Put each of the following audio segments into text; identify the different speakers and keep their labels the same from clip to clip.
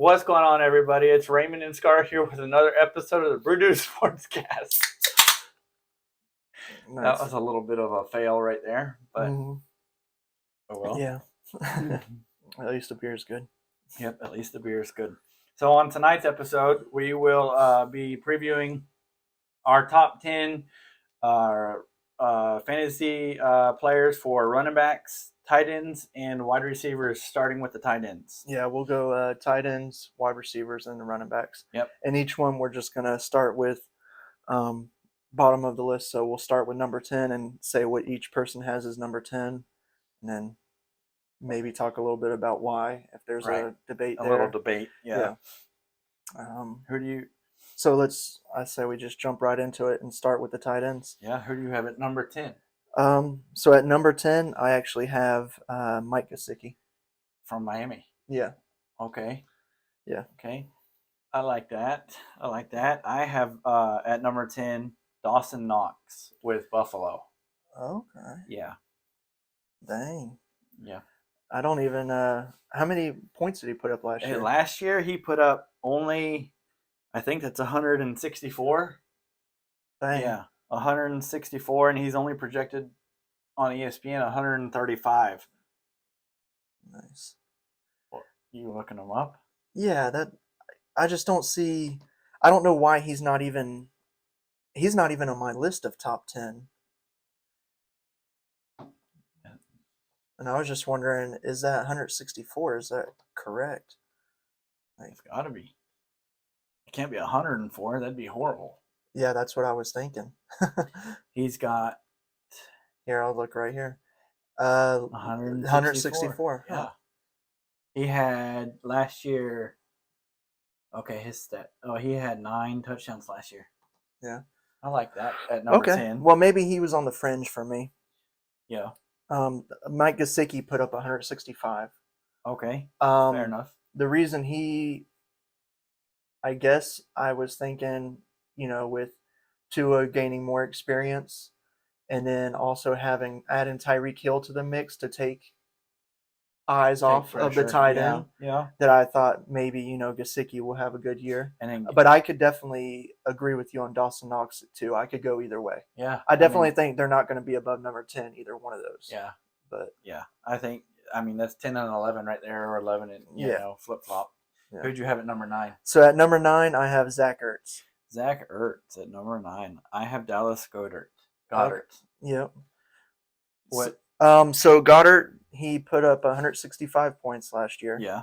Speaker 1: What's going on, everybody? It's Raymond and Scar here with another episode of the Brew Dudes Sportscast. Nice. That was a little bit of a fail right there, but oh well.
Speaker 2: Yeah. At least the beer is good.
Speaker 1: Yep, at least the beer is good. So on tonight's episode, we will be previewing our top 10 fantasy players for running backs, tight ends, and wide receivers, starting with the tight ends.
Speaker 2: Yeah, we'll go tight ends, wide receivers, and the running backs.
Speaker 1: Yep.
Speaker 2: And each one we're just going to start with bottom of the list. So we'll start with number 10 and say what each person has as number 10. And then maybe talk a little bit about why, if there's a debate there.
Speaker 1: A little debate, yeah.
Speaker 2: Who do you... So I say we just jump right into it and start with the tight ends.
Speaker 1: Yeah, who do you have at number 10?
Speaker 2: So at number 10, I actually have Mike Gesicki.
Speaker 1: From Miami?
Speaker 2: Yeah.
Speaker 1: Okay.
Speaker 2: Yeah.
Speaker 1: Okay. I like that. I have at number 10, Dawson Knox with Buffalo.
Speaker 2: Okay.
Speaker 1: Yeah.
Speaker 2: Dang.
Speaker 1: Yeah.
Speaker 2: I don't even how many points did he put up last year?
Speaker 1: Last year he put up only, I think that's 164.
Speaker 2: Dang.
Speaker 1: Yeah. 164, and he's only projected on ESPN 135.
Speaker 2: Nice.
Speaker 1: You looking him up?
Speaker 2: Yeah, I just don't see. I don't know why he's not even on my list of top 10. And I was just wondering, is that 164? Is that correct?
Speaker 1: It's got to be. It can't be 104. That'd be horrible.
Speaker 2: Yeah, that's what I was thinking.
Speaker 1: He's got...
Speaker 2: Here, I'll look right here.
Speaker 1: 164. Yeah. He had last year... Okay, his stat... Oh, he had 9 touchdowns last year.
Speaker 2: Yeah.
Speaker 1: I like that at number 10.
Speaker 2: Well, maybe he was on the fringe for me.
Speaker 1: Yeah.
Speaker 2: Mike Gesicki put up 165.
Speaker 1: Okay, fair enough.
Speaker 2: The reason I guess I was thinking... with Tua gaining more experience and then also adding Tyreek Hill to the mix to take eyes off
Speaker 1: pressure.
Speaker 2: Of the tight end.
Speaker 1: Yeah.
Speaker 2: That I thought maybe, Gesicki will have a good year. But I could definitely agree with you on Dawson Knox too. I could go either way.
Speaker 1: Yeah.
Speaker 2: I definitely think they're not going to be above number 10, either one of those.
Speaker 1: Yeah.
Speaker 2: But
Speaker 1: yeah, I think, that's 10 and 11 right there, or 11 and, flip-flop.
Speaker 2: Yeah.
Speaker 1: Who'd you have at number 9?
Speaker 2: So at number 9, I have Zach Ertz.
Speaker 1: Zach Ertz at number 9. I have Dallas Goedert.
Speaker 2: Yep.
Speaker 1: What?
Speaker 2: So Goddard, he put up 165 points last year.
Speaker 1: Yeah.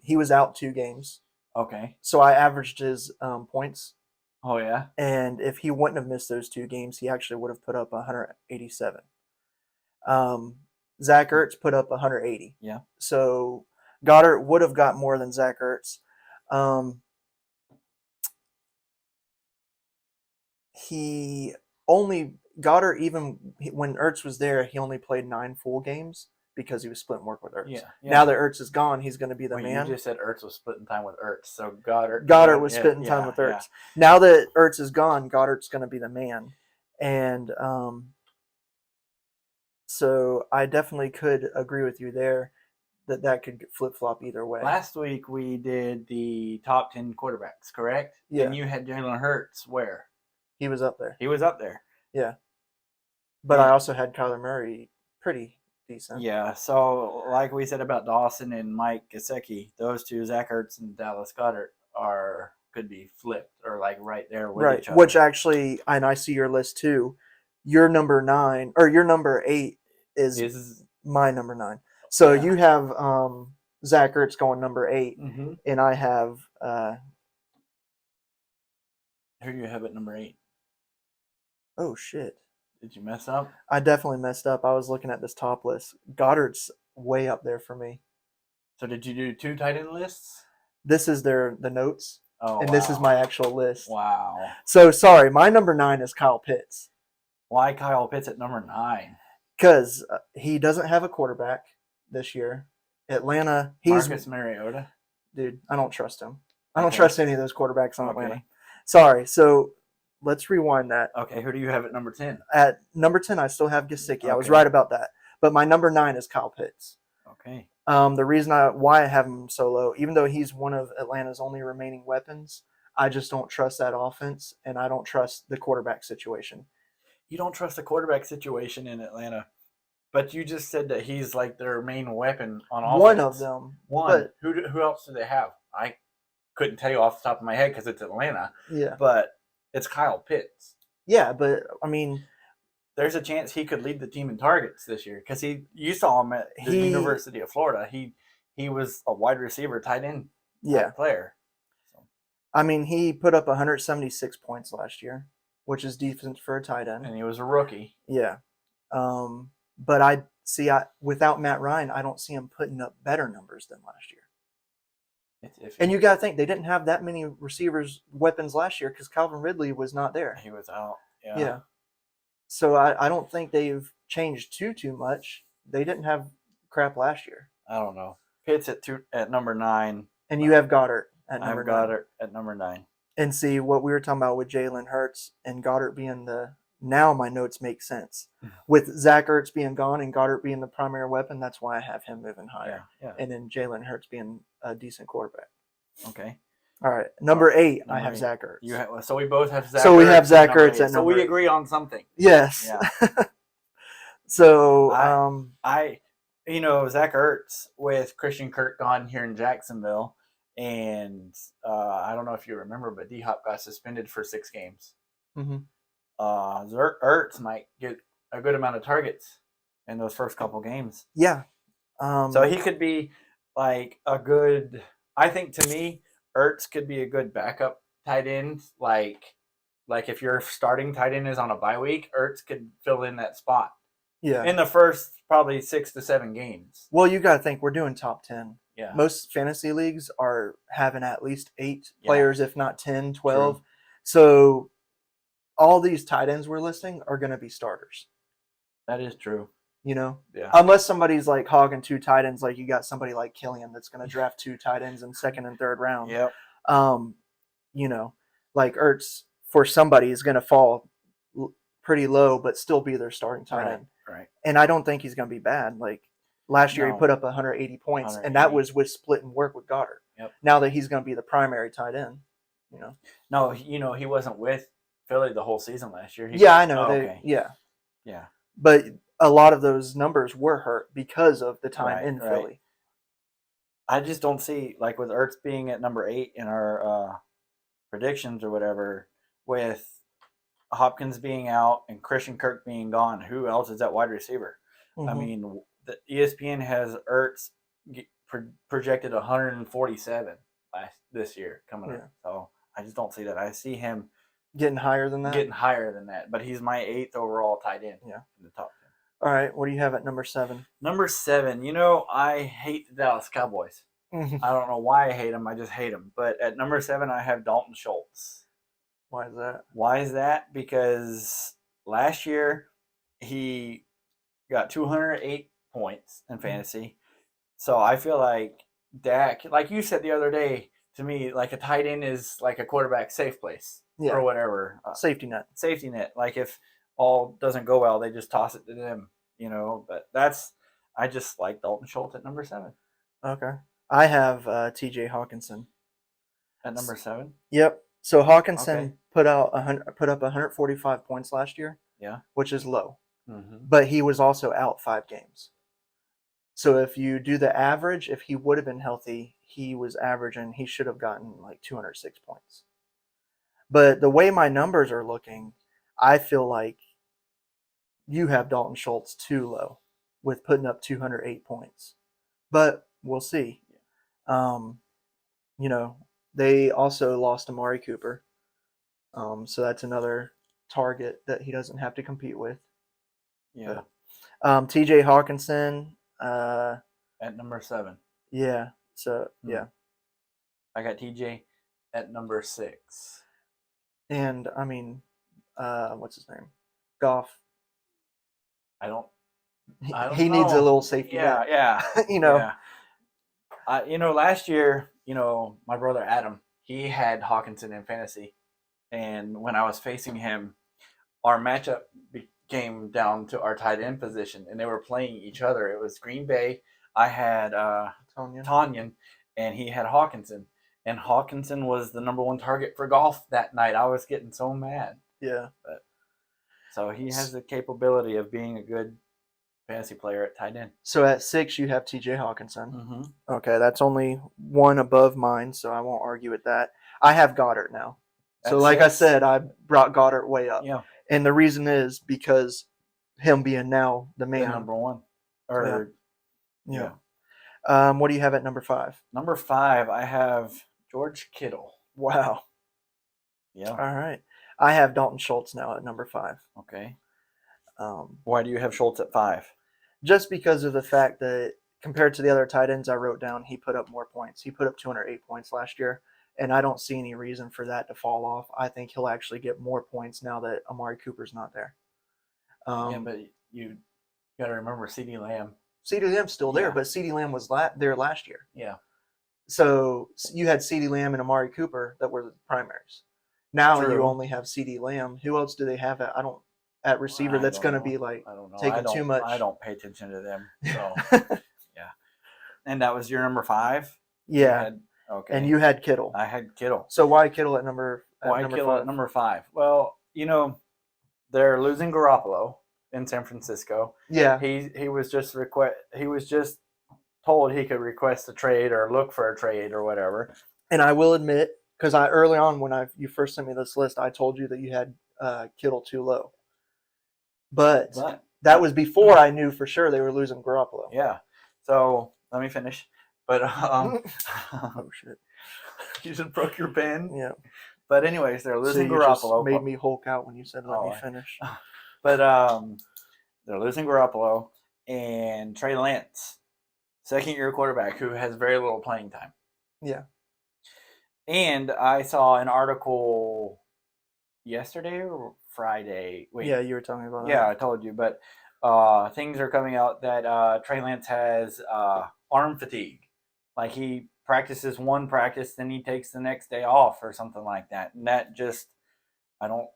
Speaker 2: He was out 2 games.
Speaker 1: Okay.
Speaker 2: So I averaged his points.
Speaker 1: Oh, yeah?
Speaker 2: And if he wouldn't have missed those 2 games, he actually would have put up 187. Zach Ertz put up 180.
Speaker 1: Yeah.
Speaker 2: So Goddard would have got more than Zach Ertz. Goddard, even when Ertz was there, he only played 9 full games because he was splitting work with Ertz.
Speaker 1: Yeah.
Speaker 2: Now that Ertz is gone, he's going to be the man.
Speaker 1: You just said Ertz was splitting time with Ertz, so Goddard
Speaker 2: was splitting time with Ertz. Yeah. Now that Ertz is gone, Goddard's going to be the man. And so I definitely could agree with you there that could flip-flop either way.
Speaker 1: Last week we did the top 10 quarterbacks, correct?
Speaker 2: Yeah.
Speaker 1: And you had Jalen Hurts where?
Speaker 2: He was up there.
Speaker 1: Yeah.
Speaker 2: But I also had Kyler Murray pretty decent.
Speaker 1: Yeah, so like we said about Dawson and Mike Gesicki, those two, Zach Ertz and Dallas Goedert, could be flipped or like right there with each other.
Speaker 2: Which actually, and I see your list too, your number 9 or your number 8 is my number 9. So you have Zach Ertz going number 8, and I have...
Speaker 1: Who do you have at number 8?
Speaker 2: Oh, shit.
Speaker 1: Did you mess up?
Speaker 2: I definitely messed up. I was looking at this top list. Goddard's way up there for me.
Speaker 1: So did you do 2 tight end lists?
Speaker 2: This is the notes, and this is my actual list.
Speaker 1: Wow.
Speaker 2: So, sorry, my number 9 is Kyle Pitts.
Speaker 1: Why Kyle Pitts at number 9?
Speaker 2: Because he doesn't have a quarterback this year. Atlanta,
Speaker 1: Marcus Mariota.
Speaker 2: Dude, I don't trust him. I don't trust any of those quarterbacks on Atlanta.
Speaker 1: Sorry,
Speaker 2: so let's rewind that.
Speaker 1: Okay, who do you have at number 10?
Speaker 2: At number 10, I still have Gesicki. I was right about that. But my number 9 is Kyle Pitts.
Speaker 1: Okay.
Speaker 2: The reason why I have him so low, even though he's one of Atlanta's only remaining weapons, I just don't trust that offense, and I don't trust the quarterback situation.
Speaker 1: You don't trust the quarterback situation in Atlanta, but you just said that he's like their main weapon on offense.
Speaker 2: One of them.
Speaker 1: One.
Speaker 2: But
Speaker 1: Who else do they have? I couldn't tell you off the top of my head because it's Atlanta.
Speaker 2: yeah.
Speaker 1: But it's Kyle Pitts.
Speaker 2: Yeah, but I mean,
Speaker 1: there's a chance he could lead the team in targets this year because you saw him at the University of Florida. He was a wide receiver, tight end player. So.
Speaker 2: I mean, he put up 176 points last year, which is decent for a tight end.
Speaker 1: And he was a rookie.
Speaker 2: Yeah. But without Matt Ryan, I don't see him putting up better numbers than last year. And you got to think, they didn't have that many weapons last year because Calvin Ridley was not there.
Speaker 1: He was out.
Speaker 2: Yeah. So I don't think they've changed too much. They didn't have crap last year.
Speaker 1: I don't know. Pitts at number 9.
Speaker 2: And you have Goddard at number 9.
Speaker 1: Goddard at number 9.
Speaker 2: And see, what we were talking about with Jalen Hurts and Goddard being now my notes make sense. With Zach Ertz being gone and Goddard being the primary weapon, that's why I have him moving higher.
Speaker 1: Yeah.
Speaker 2: And then Jalen Hurts being a decent quarterback.
Speaker 1: Okay.
Speaker 2: All right. Number 8, I have Zach Ertz.
Speaker 1: So we both have Zach Ertz.
Speaker 2: So we have Zach Ertz at number 8.
Speaker 1: So we agree on something.
Speaker 2: Yes.
Speaker 1: Yeah.
Speaker 2: So
Speaker 1: Zach Ertz with Christian Kirk gone here in Jacksonville, and I don't know if you remember, but D-Hop got suspended for 6 games.
Speaker 2: Mm-hmm.
Speaker 1: Ertz might get a good amount of targets in those first couple games.
Speaker 2: Yeah.
Speaker 1: So he could be like a good. I think to me, Ertz could be a good backup tight end. Like if your starting tight end is on a bye week, Ertz could fill in that spot.
Speaker 2: Yeah.
Speaker 1: In the first probably 6 to 7 games.
Speaker 2: Well, you got to think we're doing top 10.
Speaker 1: Yeah.
Speaker 2: Most fantasy leagues are having at least 8 players, if not 10, 12.
Speaker 1: True.
Speaker 2: So all these tight ends we're listing are going to be starters.
Speaker 1: That is true.
Speaker 2: Yeah.
Speaker 1: Unless
Speaker 2: somebody's like hogging 2 tight ends, like you got somebody like Killian that's going to draft 2 tight ends in second and third round.
Speaker 1: Yep.
Speaker 2: Like Ertz for somebody is going to fall pretty low, but still be their starting tight end.
Speaker 1: Right.
Speaker 2: And I don't think he's going to be bad. Like last year, he put up 180 points, and that was with split and work with Goddard.
Speaker 1: Yep.
Speaker 2: Now that he's going to be the primary tight end,
Speaker 1: No, he wasn't with Philly the whole season last year.
Speaker 2: I know.
Speaker 1: Okay.
Speaker 2: Yeah.
Speaker 1: But
Speaker 2: a lot of those numbers were hurt because of the time in Philly.
Speaker 1: I just don't see, like with Ertz being at number 8 in our predictions or whatever, with Hopkins being out and Christian Kirk being gone, who else is that wide receiver? Mm-hmm. I mean, the ESPN has Ertz projected 147 this year coming up. So I just don't see that. I see him
Speaker 2: getting higher than
Speaker 1: that. But he's my 8th overall tight end in the top 10.
Speaker 2: All right. What do you have at number 7?
Speaker 1: Number 7, I hate the Dallas Cowboys. I don't know why I hate them. I just hate them. But at number 7, I have Dalton Schultz.
Speaker 2: Why is that?
Speaker 1: Because last year he got 208 points in fantasy. So I feel like Dak, like you said the other day to me, like a tight end is like a quarterback's safe place or whatever.
Speaker 2: Safety net. Like
Speaker 1: if all doesn't go well, they just toss it to them, But I just like Dalton Schultz at number 7.
Speaker 2: Okay. I have T.J. Hawkinson
Speaker 1: at number 7.
Speaker 2: Yep. So Hawkinson put up 145 points last year.
Speaker 1: Yeah,
Speaker 2: which is low.
Speaker 1: Mm-hmm.
Speaker 2: But he was also out 5 games. So if you do the average, if he would have been healthy, he should have gotten like 206 points. But the way my numbers are looking, I feel like you have Dalton Schultz too low with putting up 208 points. But we'll see. They also lost Amari Cooper. So that's another target that he doesn't have to compete with.
Speaker 1: Yeah.
Speaker 2: T.J. Hawkinson.
Speaker 1: At number 7.
Speaker 2: Yeah. So, yeah.
Speaker 1: I got T.J. at number 6.
Speaker 2: And, I mean, what's his name? Goff. He needs a little safety net.
Speaker 1: Yeah.
Speaker 2: Yeah.
Speaker 1: Last year, my brother Adam, he had Hawkinson in fantasy. And when I was facing him, our matchup came down to our tight end position, and they were playing each other. It was Green Bay I had
Speaker 2: Tonyan.
Speaker 1: Tanyan, and he had Hawkinson. And Hawkinson was the number one target for golf that night. I was getting so mad.
Speaker 2: Yeah.
Speaker 1: So he has the capability of being a good fantasy player at tight end.
Speaker 2: So at 6, you have T.J. Hawkinson.
Speaker 1: Mm-hmm.
Speaker 2: Okay, that's only one above mine, so I won't argue with that. I have Goddard now. So,
Speaker 1: At
Speaker 2: like I
Speaker 1: 6?
Speaker 2: said, I brought Goddard way up.
Speaker 1: Yeah.
Speaker 2: And the reason is because him being now the
Speaker 1: The
Speaker 2: man.
Speaker 1: number one. Or
Speaker 2: Yeah.
Speaker 1: yeah.
Speaker 2: What do you have at number 5?
Speaker 1: Number 5, I have George Kittle.
Speaker 2: Wow.
Speaker 1: Yeah.
Speaker 2: All right. I have Dalton Schultz now at number 5.
Speaker 1: Okay.
Speaker 2: Um,
Speaker 1: Why do you have Schultz at 5?
Speaker 2: just because of the fact that compared to the other tight ends I wrote down, he put up more points. He put up 208 points last year, and I don't see any reason for that to fall off. I think he'll actually get more points now that Amari Cooper's not there.
Speaker 1: Yeah, but you got to remember CeeDee Lamb.
Speaker 2: CeeDee Lamb's still there,
Speaker 1: Yeah.
Speaker 2: but CeeDee Lamb was there last year.
Speaker 1: Yeah.
Speaker 2: So you had CeeDee Lamb and Amari Cooper that were the primaries. Now
Speaker 1: True.
Speaker 2: you only have CeeDee Lamb. Who else do they have at receiver that's going to be like
Speaker 1: I don't know.
Speaker 2: taking too much?
Speaker 1: I don't pay attention to them. So yeah. And that was your number 5?
Speaker 2: Yeah.
Speaker 1: Okay.
Speaker 2: And you had Kittle.
Speaker 1: I had Kittle.
Speaker 2: So why Kittle at number?
Speaker 1: Why Kittle at number 5? Well, they're losing Garoppolo in San Francisco.
Speaker 2: Yeah.
Speaker 1: He was just told he could request a trade or look for a trade or whatever.
Speaker 2: And I will admit, because early on when you first sent me this list, I told you that you had Kittle too low. But that was before I knew for sure they were losing Garoppolo.
Speaker 1: Yeah. So let me finish. But
Speaker 2: Oh shit!
Speaker 1: You just broke your pen.
Speaker 2: Yeah.
Speaker 1: But anyways, they're losing
Speaker 2: so you
Speaker 1: Garoppolo.
Speaker 2: Just made me Hulk out when you said let me finish.
Speaker 1: But they're losing Garoppolo and Trey Lance, second-year quarterback who has very little playing time.
Speaker 2: Yeah.
Speaker 1: And I saw an article yesterday or Friday. Wait,
Speaker 2: yeah, you were telling me about that.
Speaker 1: Yeah, I told you. But things are coming out that Trey Lance has arm fatigue. Like he practices one practice, then he takes the next day off or something like that. And that just, I don't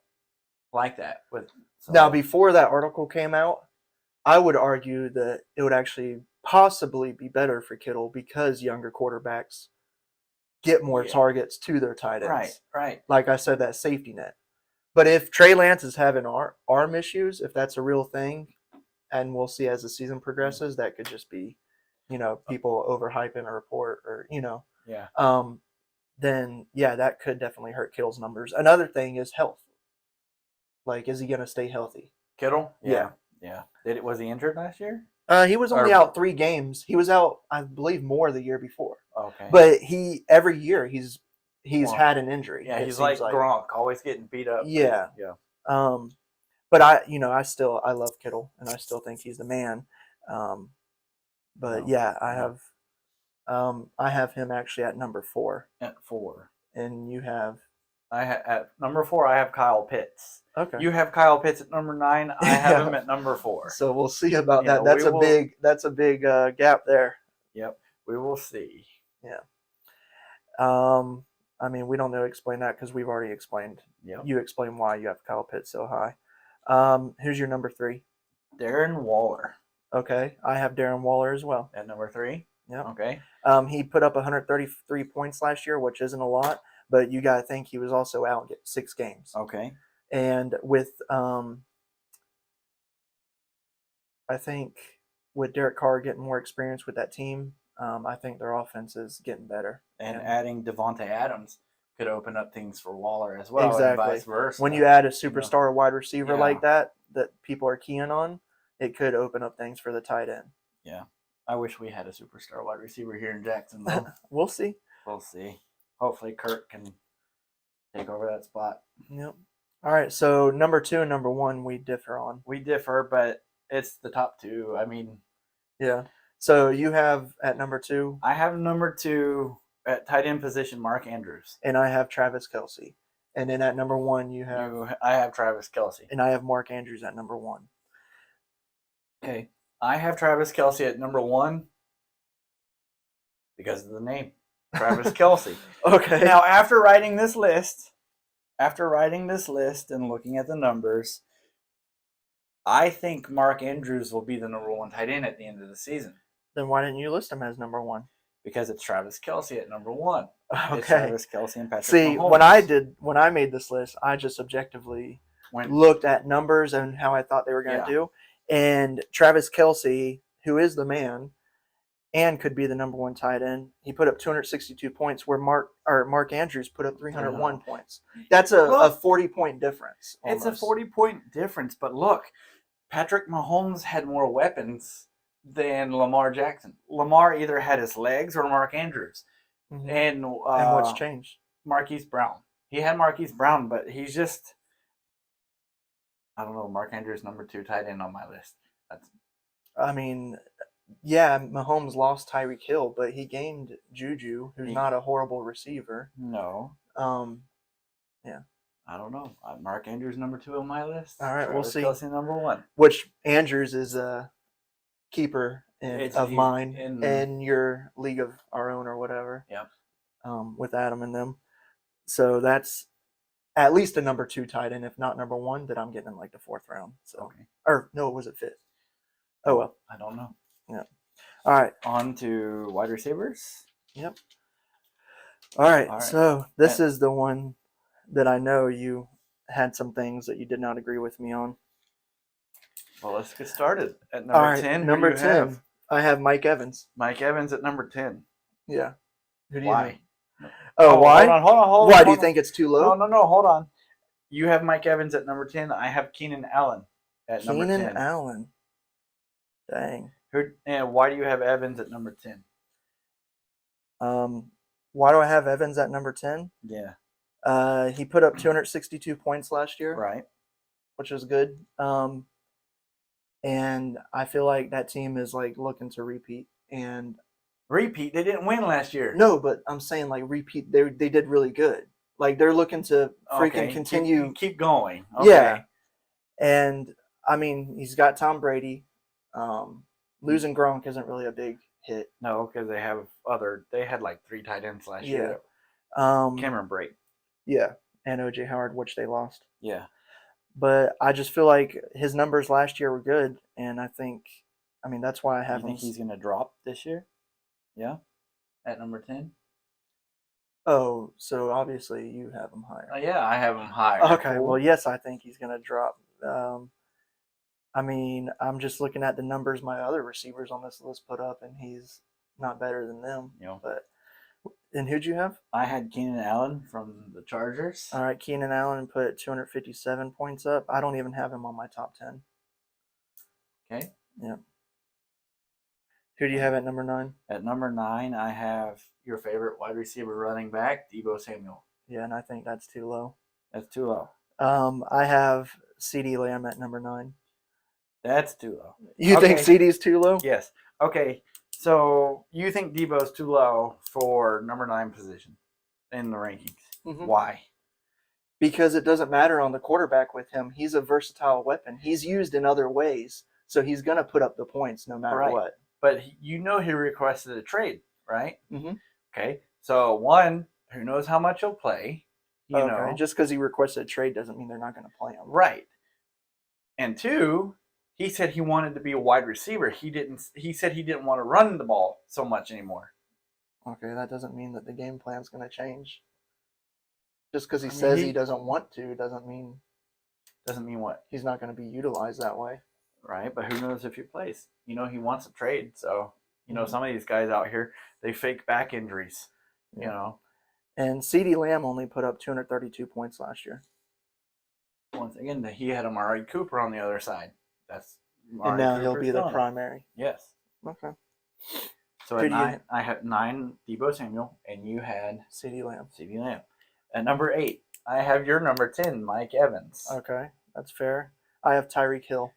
Speaker 1: like that.
Speaker 2: Now, before that article came out, I would argue that it would actually possibly be better for Kittle because younger quarterbacks get more targets to their tight ends.
Speaker 1: Right.
Speaker 2: Like I said, that safety net. But if Trey Lance is having arm issues, if that's a real thing, and we'll see as the season progresses, that could just be, people overhyping a report or,
Speaker 1: Yeah.
Speaker 2: Then, yeah, that could definitely hurt Kittle's numbers. Another thing is health. Like, is he going to stay healthy?
Speaker 1: Kittle?
Speaker 2: Yeah.
Speaker 1: Was he injured last year?
Speaker 2: He was only out 3 games. He was out, I believe, more the year before.
Speaker 1: Okay.
Speaker 2: But every year he's had an injury.
Speaker 1: Yeah, he's like Gronk, always getting beat up.
Speaker 2: Yeah.
Speaker 1: Yeah.
Speaker 2: But I love Kittle, and I still think he's the man. I have him actually at number 4.
Speaker 1: At 4.
Speaker 2: And you have?
Speaker 1: At number 4, I have Kyle Pitts.
Speaker 2: Okay.
Speaker 1: You have Kyle Pitts at number 9. I have him at number 4.
Speaker 2: So we'll see about that. That's a big gap there.
Speaker 1: Yep. We will see.
Speaker 2: Yeah. I mean, we don't know to explain that because we've already explained.
Speaker 1: Yep.
Speaker 2: You explain why you have Kyle Pitts so high. Who's your number 3?
Speaker 1: Darren Waller.
Speaker 2: Okay. I have Darren Waller as well.
Speaker 1: At number 3?
Speaker 2: Yeah.
Speaker 1: Okay.
Speaker 2: He put up 133 points last year, which isn't a lot, but you got to think he was also out 6 games.
Speaker 1: Okay.
Speaker 2: And with, I think with Derek Carr getting more experience with that team, I think their offense is getting better.
Speaker 1: And adding Devonta Adams could open up things for Waller as well.
Speaker 2: Exactly.
Speaker 1: And vice versa.
Speaker 2: When you add a superstar wide receiver like that people are keying on, it could open up things for the tight end.
Speaker 1: Yeah. I wish we had a superstar wide receiver here in Jacksonville.
Speaker 2: We'll see.
Speaker 1: We'll see. Hopefully Kirk can take over that spot.
Speaker 2: Yep. All right. So number 2 and number 1 we differ on.
Speaker 1: We differ, but it's the top 2. I mean.
Speaker 2: Yeah. So you have at number 2?
Speaker 1: I have number 2 at tight end position, Mark Andrews.
Speaker 2: And I have Travis Kelce. And then at number 1 you have?
Speaker 1: I have Travis Kelce.
Speaker 2: And I have Mark Andrews at number 1.
Speaker 1: Okay. I have Travis Kelce at number 1 because of the name, Travis Kelce.
Speaker 2: Okay.
Speaker 1: Now, after writing this list and looking at the numbers, I think Mark Andrews will be the number 1 tight end at the end of the season.
Speaker 2: Then why didn't you list him as number one?
Speaker 1: Because it's Travis Kelce at number 1. It's
Speaker 2: Okay.
Speaker 1: Travis Kelce and Patrick
Speaker 2: See,
Speaker 1: Mahomes.
Speaker 2: when I made this list, I just subjectively
Speaker 1: When
Speaker 2: looked at numbers and how I thought they were going to do. And Travis Kelce, who is the man and could be the number one tight end, he put up 262 points, where Mark Andrews put up 301 points. That's a 40-point difference. Almost.
Speaker 1: It's a 40-point difference, but look, Patrick Mahomes had more weapons than Lamar Jackson. Lamar either had his legs or Mark Andrews.
Speaker 2: Mm-hmm.
Speaker 1: And
Speaker 2: what's changed?
Speaker 1: Marquise Brown. He had Marquise Brown, but he's just, I don't know, Mark Andrews number 2 tight end on my list.
Speaker 2: Yeah, Mahomes lost Tyreek Hill, but he gained Juju, who's not a horrible receiver.
Speaker 1: No.
Speaker 2: Yeah.
Speaker 1: I don't know. Mark Andrews number 2 on my list.
Speaker 2: All right,
Speaker 1: Travis
Speaker 2: we'll see.
Speaker 1: Kelce number 1.
Speaker 2: Which Andrews is a keeper of mine in your league of our own or whatever.
Speaker 1: Yep.
Speaker 2: With Adam and them. So that's at least a number 2 tight end, if not number 1, that I'm getting in like the 4th round. So,
Speaker 1: okay.
Speaker 2: Or no, was it 5th? Oh well.
Speaker 1: I don't know.
Speaker 2: Yeah. All right.
Speaker 1: On to wide receivers.
Speaker 2: Yep. All right. So this is the one that I know you had some things that you did not agree with me on.
Speaker 1: Well, let's get started. At number 10,
Speaker 2: number 10, I have Mike Evans.
Speaker 1: Mike Evans at number 10.
Speaker 2: Yeah. Who do you
Speaker 1: Why?
Speaker 2: have? Oh, why?
Speaker 1: Hold on.
Speaker 2: Why do you think it's too low?
Speaker 1: No, hold on. You have Mike Evans at number 10. I have Keenan Allen at number 10.
Speaker 2: Keenan Allen. Dang.
Speaker 1: And why do you have Evans at number 10?
Speaker 2: Why do I have Evans at number 10?
Speaker 1: Yeah.
Speaker 2: He put up 262 points last year.
Speaker 1: Right.
Speaker 2: Which was good. And I feel like that team is like looking to repeat. And
Speaker 1: repeat? They didn't win last year.
Speaker 2: No, but I'm saying like repeat. They did really good. Like they're looking to freaking continue.
Speaker 1: Keep going. Okay.
Speaker 2: Yeah. And I mean, he's got Tom Brady. Losing Gronk isn't really a big hit.
Speaker 1: No, because they had like 3 tight ends last year. Cameron Brate.
Speaker 2: Yeah. And OJ Howard, which they lost.
Speaker 1: Yeah.
Speaker 2: But I just feel like his numbers last year were good, and that's why I have him.
Speaker 1: You think he's going to drop this year? Yeah? At number 10?
Speaker 2: Oh, so obviously you have him higher.
Speaker 1: Yeah, I have him higher.
Speaker 2: Okay, well, yes, I think he's going to drop. I'm just looking at the numbers my other receivers on this list put up, and he's not better than them.
Speaker 1: Yeah.
Speaker 2: And who'd you have?
Speaker 1: I had Keenan Allen from the Chargers.
Speaker 2: All right, Keenan Allen put 257 points up. I don't even have him on my top 10.
Speaker 1: Okay.
Speaker 2: Yeah. Who do you have at number 9?
Speaker 1: At number 9, I have your favorite wide receiver running back, Deebo Samuel.
Speaker 2: Yeah, and I think that's too low.
Speaker 1: That's too low.
Speaker 2: I have CeeDee Lamb at number 9.
Speaker 1: That's too low.
Speaker 2: You think CeeDee's too low?
Speaker 1: Yes. Okay. So you think Deebo's too low for number 9 position in the rankings. Mm-hmm. Why?
Speaker 2: Because it doesn't matter on the quarterback with him. He's a versatile weapon. He's used in other ways. So he's going to put up the points no matter what.
Speaker 1: But he requested a trade, right?
Speaker 2: Mm-hmm.
Speaker 1: Okay. So one, who knows how much he'll play. You know.
Speaker 2: Just because he requested a trade doesn't mean they're not going to play him.
Speaker 1: Right. And 2, he said he wanted to be a wide receiver. He said he didn't want to run the ball so much anymore.
Speaker 2: Okay, that doesn't mean that the game plan's going to change. Just because he says he doesn't want to doesn't mean
Speaker 1: what?
Speaker 2: He's not going to be utilized that way.
Speaker 1: Right, but who knows if he plays? He wants a trade, so some of these guys out here, they fake back injuries.
Speaker 2: And CeeDee Lamb only put up 232 points last year.
Speaker 1: Once again, he had Amari Cooper on the other side.
Speaker 2: And now he'll be the primary.
Speaker 1: Yes.
Speaker 2: Okay.
Speaker 1: So at 9, I had 9 Deebo Samuel, and you had
Speaker 2: CeeDee Lamb.
Speaker 1: At number 8, I have your number 10, Mike Evans.
Speaker 2: Okay, that's fair. I have Tyreek Hill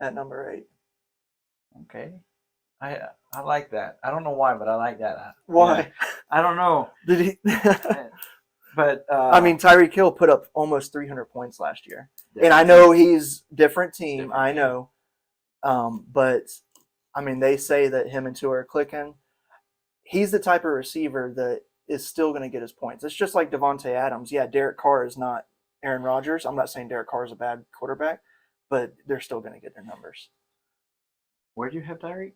Speaker 2: at number 8.
Speaker 1: Okay. I like that. I don't know why, but I like that.
Speaker 2: Why?
Speaker 1: Yeah. I don't know.
Speaker 2: Did he?
Speaker 1: But
Speaker 2: Tyreek Hill put up almost 300 points last year, and I know he's different team. I know, but they say that him and Tua are clicking. He's the type of receiver that is still going to get his points. It's just like Devonta Adams. Yeah, Derek Carr is not Aaron Rodgers. I'm not saying Derek Carr is a bad quarterback, but they're still going to get their numbers.
Speaker 1: Where do you have Tyreek?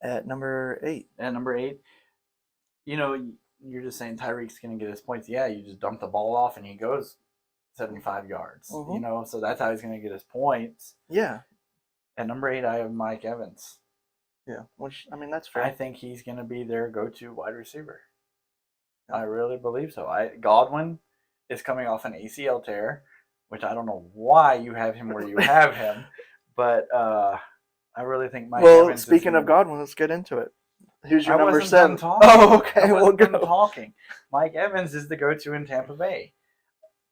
Speaker 2: at number 8.
Speaker 1: At number 8, you're just saying Tyreek's going to get his points. Yeah, you just dump the ball off and he goes 75 yards. So that's how he's going to get his points.
Speaker 2: Yeah.
Speaker 1: At number 8, I have Mike Evans.
Speaker 2: Yeah, which, I mean, that's fair.
Speaker 1: I think he's going to be their go-to wide receiver. I really believe so. Godwin is coming off an ACL tear, which I don't know why you have him where you have him, but I really think Mike Evans. Well,
Speaker 2: speaking of Godwin, let's get into it. Who's your number 7?
Speaker 1: Oh, okay. We'll go. Talking. Mike Evans is the go-to in Tampa Bay.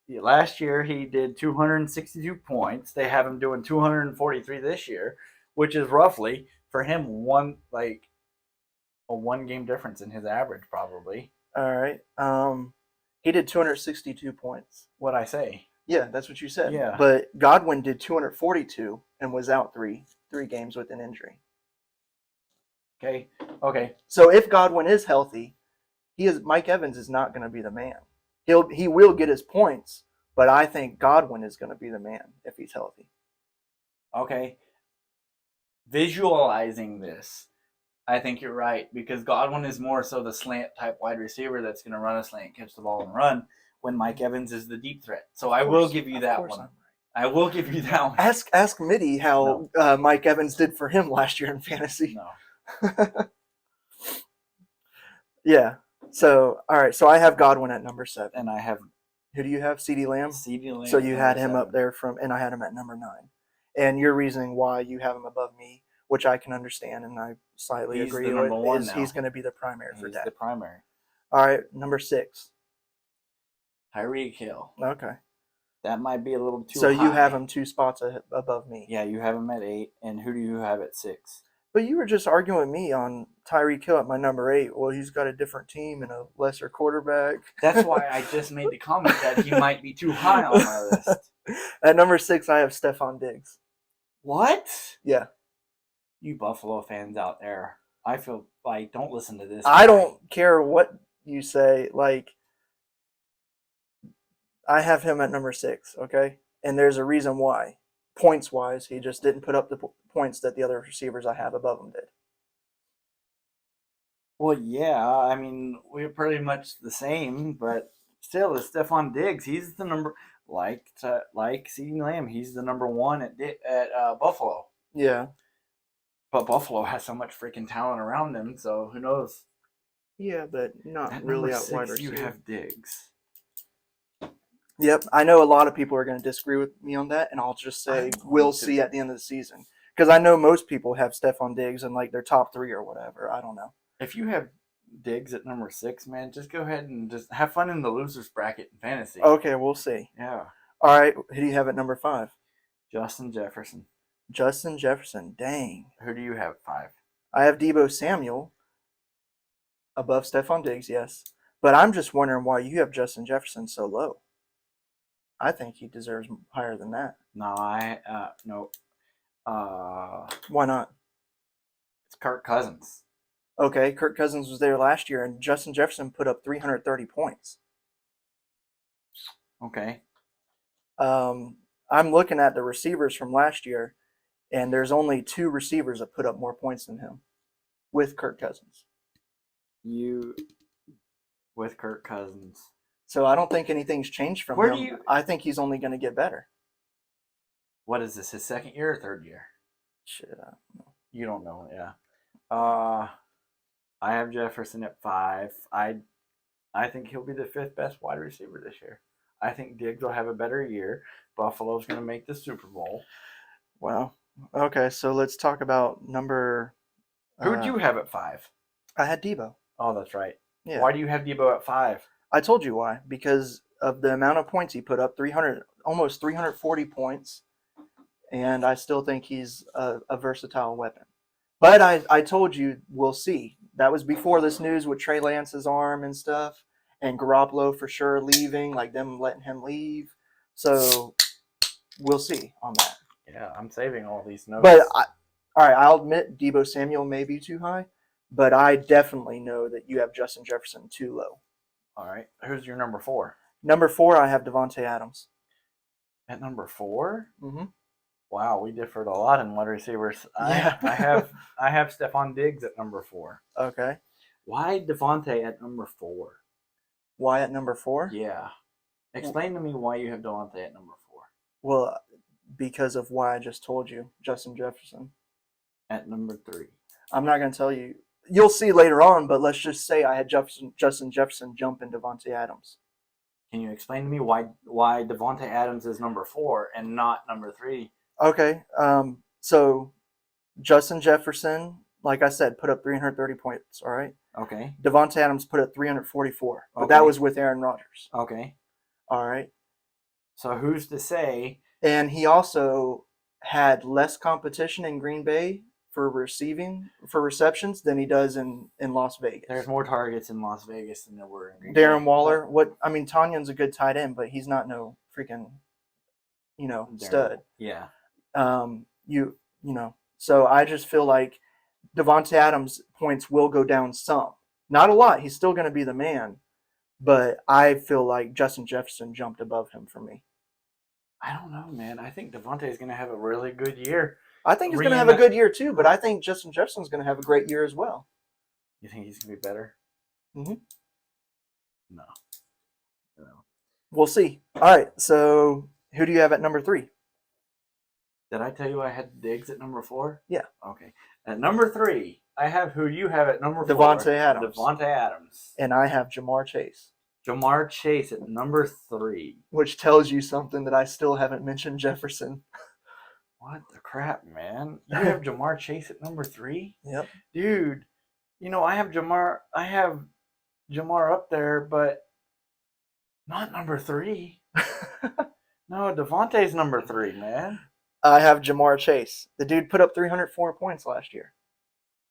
Speaker 1: Last year he did 262 points. They have him doing 243 this year, which is roughly for him a 1-game difference in his average, probably.
Speaker 2: All right. He did 262 points.
Speaker 1: What'd I say?
Speaker 2: Yeah, that's what you said.
Speaker 1: Yeah.
Speaker 2: But Godwin did 242 and was out three games with an injury.
Speaker 1: Okay.
Speaker 2: So if Godwin is healthy, Mike Evans is not going to be the man. He will get his points, but I think Godwin is going to be the man if he's healthy.
Speaker 1: Okay. Visualizing this, I think you're right, because Godwin is more so the slant type wide receiver that's going to run a slant, catch the ball, and run, when Mike Evans is the deep threat. So I will give you that one. I will give you that one.
Speaker 2: Ask Mitty how Mike Evans did for him last year in fantasy.
Speaker 1: No.
Speaker 2: Yeah. So, all right. So I have Godwin at number 7.
Speaker 1: And I have...
Speaker 2: Who do you have? CeeDee Lamb?
Speaker 1: CeeDee Lamb.
Speaker 2: So you had him 7. Up there and I had him at number 9. And your reasoning why you have him above me, which I can understand and I slightly agree with, is he's going to be the primary for Dak.
Speaker 1: He's the primary.
Speaker 2: All right. Number 6.
Speaker 1: Tyreek Hill.
Speaker 2: Okay.
Speaker 1: That might be a little too high.
Speaker 2: So you have him 2 spots above me.
Speaker 1: Yeah, you have him at 8. And who do you have at 6?
Speaker 2: But you were just arguing with me on Tyreek Hill at my number 8. Well, he's got a different team and a lesser quarterback.
Speaker 1: That's why I just made the comment that he might be too high on my list.
Speaker 2: At number 6, I have Stephon Diggs.
Speaker 1: What?
Speaker 2: Yeah.
Speaker 1: You Buffalo fans out there, I feel like, don't listen to this.
Speaker 2: I don't care what you say. Like, I have him at number 6, okay? And there's a reason why. Points-wise, he just didn't put up the points that the other receivers I have above him did.
Speaker 1: Well, yeah, I mean, we're pretty much the same, but still, it's Stephon Diggs. He's the number, like CeeDee Lamb, he's the number 1 at Buffalo.
Speaker 2: Yeah.
Speaker 1: But Buffalo has so much freaking talent around them, so who knows?
Speaker 2: Yeah, but not
Speaker 1: at
Speaker 2: really
Speaker 1: out wide
Speaker 2: receiver.
Speaker 1: You have Diggs.
Speaker 2: Yep, I know a lot of people are going to disagree with me on that, and I'll just say we'll see at the end of the season. Because I know most people have Stephon Diggs in like their top 3 or whatever. I don't know.
Speaker 1: If you have Diggs at number 6, man, just go ahead and just have fun in the losers bracket in fantasy.
Speaker 2: Okay, we'll see.
Speaker 1: Yeah.
Speaker 2: All right, who do you have at number 5?
Speaker 1: Justin Jefferson.
Speaker 2: Justin Jefferson, dang.
Speaker 1: Who do you have at 5?
Speaker 2: I have Deebo Samuel above Stephon Diggs, yes. But I'm just wondering why you have Justin Jefferson so low. I think he deserves higher than that.
Speaker 1: No, no.
Speaker 2: Why not?
Speaker 1: It's Kirk Cousins.
Speaker 2: Okay, Kirk Cousins was there last year, and Justin Jefferson put up 330 points.
Speaker 1: Okay.
Speaker 2: I'm looking at the receivers from last year, and there's only 2 receivers that put up more points than him with Kirk Cousins.
Speaker 1: With Kirk Cousins.
Speaker 2: So I don't think anything's changed from him. I think he's only going to get better.
Speaker 1: What is this, his 2nd year or 3rd year?
Speaker 2: Shit, I don't know.
Speaker 1: You don't know, yeah. I have Jefferson at 5. I think he'll be the 5th best wide receiver this year. I think Diggs will have a better year. Buffalo's going to make the Super Bowl.
Speaker 2: Wow. Okay, so let's talk about number...
Speaker 1: Who'd you have at 5?
Speaker 2: I had Deebo.
Speaker 1: Oh, that's right.
Speaker 2: Yeah.
Speaker 1: Why do you have Deebo at 5?
Speaker 2: I told you why. Because of the amount of points he put up, almost 340 points, and I still think he's a versatile weapon. But I told you we'll see. That was before this news with Trey Lance's arm and stuff, and Garoppolo for sure leaving, like them letting him leave. So we'll see on that.
Speaker 1: Yeah, I'm saving all these notes.
Speaker 2: But all right, I'll admit Deebo Samuel may be too high, but I definitely know that you have Justin Jefferson too low.
Speaker 1: All right. Who's your number 4?
Speaker 2: Number 4, I have Devonta Adams.
Speaker 1: At number 4?
Speaker 2: Mm-hmm.
Speaker 1: Wow, we differed a lot in wide receivers.
Speaker 2: Yeah.
Speaker 1: I have Stephon Diggs at number 4.
Speaker 2: Okay.
Speaker 1: Why Devontae at number 4?
Speaker 2: Why at number 4?
Speaker 1: Yeah. Explain to me why you have Devontae at number 4.
Speaker 2: Well, because of why I just told you, Justin Jefferson.
Speaker 1: At number 3.
Speaker 2: I'm not going to tell you. You'll see later on, but let's just say I had Justin Jefferson jump in Devonta Adams.
Speaker 1: Can you explain to me why Devonta Adams is number 4 and not number 3?
Speaker 2: Okay. So Justin Jefferson, like I said, put up 330 points. All right.
Speaker 1: Okay.
Speaker 2: Devonta Adams put up 344, but
Speaker 1: Okay.
Speaker 2: that was with Aaron Rodgers.
Speaker 1: Okay.
Speaker 2: All right.
Speaker 1: So who's to say?
Speaker 2: And he also had less competition in Green Bay for receptions than he does in Las Vegas.
Speaker 1: There's more targets in Las Vegas than there were in Green
Speaker 2: Darren
Speaker 1: Bay.
Speaker 2: Waller, Tanyan's a good tight end, but he's not no freaking, stud.
Speaker 1: Yeah.
Speaker 2: So I just feel like Devonta Adams' points will go down some. Not a lot. He's still going to be the man, but I feel like Justin Jefferson jumped above him for me.
Speaker 1: I don't know, man. I think Devontae is going to have a really good year.
Speaker 2: I think he's going to have a good year too, but I think Justin Jefferson's going to have a great year as well.
Speaker 1: You think he's going to be better?
Speaker 2: Mm-hmm.
Speaker 1: No.
Speaker 2: We'll see. All right, so who do you have at number 3?
Speaker 1: Did I tell you I had Diggs at number 4?
Speaker 2: Yeah.
Speaker 1: Okay. At number 3, I have who you have at number 4.
Speaker 2: Devonta Adams.
Speaker 1: Devonta Adams.
Speaker 2: And I have Jamar Chase.
Speaker 1: Jamar Chase at number 3.
Speaker 2: Which tells you something that I still haven't mentioned Jefferson.
Speaker 1: What the crap, man? You have Jamar Chase at number 3?
Speaker 2: Yep.
Speaker 1: Dude, I have Jamar up there, but not number 3. No, Devontae's number 3, man.
Speaker 2: I have Jamar Chase. The dude put up 304 points last year,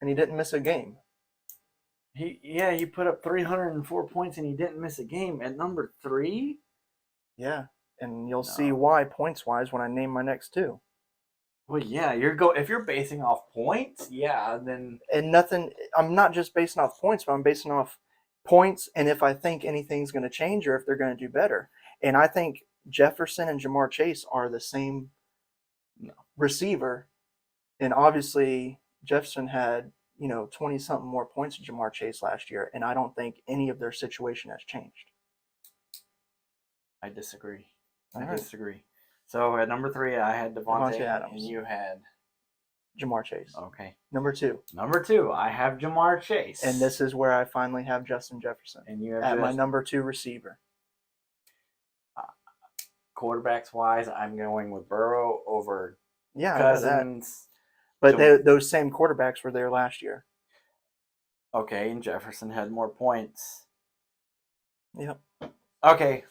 Speaker 2: and he didn't miss a game.
Speaker 1: He put up 304 points, and he didn't miss a game at number 3?
Speaker 2: Yeah, and you'll see why points-wise when I name my next 2.
Speaker 1: Well, yeah, if you're basing off points, yeah, then...
Speaker 2: And nothing, I'm not just basing off points, but I'm basing off points and if I think anything's going to change or if they're going to do better. And I think Jefferson and Jamar Chase are the same receiver. And obviously, Jefferson had, 20-something more points than Jamar Chase last year, and I don't think any of their situation has changed.
Speaker 1: I disagree.
Speaker 2: All
Speaker 1: I
Speaker 2: right.
Speaker 1: disagree. So at number 3, I had Devontae
Speaker 2: Adams.
Speaker 1: And you had
Speaker 2: Jamar Chase.
Speaker 1: Okay.
Speaker 2: Number 2.
Speaker 1: Number 2, I have Jamar Chase.
Speaker 2: And this is where I finally have Justin Jefferson.
Speaker 1: And you have
Speaker 2: at my number 2 receiver.
Speaker 1: Quarterbacks wise, I'm going with Burrow over
Speaker 2: Cousins. But those same quarterbacks were there last year.
Speaker 1: Okay, and Jefferson had more points.
Speaker 2: Yep.
Speaker 1: Okay.